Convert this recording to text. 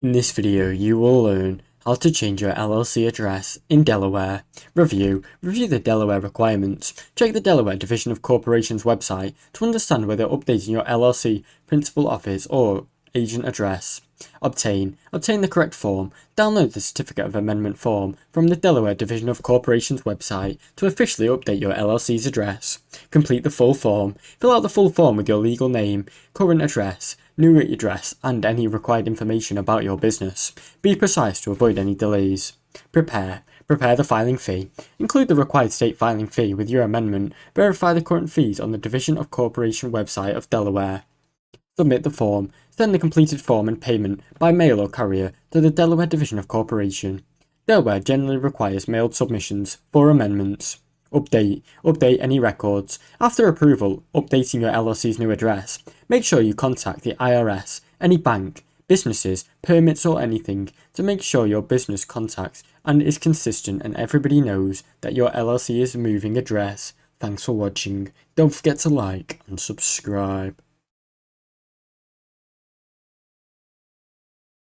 In this video, you will learn how to change your LLC address in Delaware. Review the Delaware requirements. Check the Delaware Division of Corporations website to understand whether updating your LLC principal office or agent address. Obtain the correct form. Download the Certificate of Amendment form from the Delaware Division of Corporations website to officially update your LLC's address. Complete the full form. Fill out the full form with your legal name, current address, new address, and any required information about your business. Be precise to avoid any delays. Prepare the filing fee. Include the required state filing fee with your amendment. Verify the current fees on the Division of Corporation website of Delaware. Submit the form. Send the completed form and payment by mail or courier to the Delaware Division of Corporation. Delaware generally requires mailed submissions for amendments. Update any records. After approval, updating your LLC's new address, make sure you contact the IRS, any bank, businesses, permits or anything to make sure your business contacts and is consistent and everybody knows that your LLC is moving address. Thanks for watching. Don't forget to like and subscribe.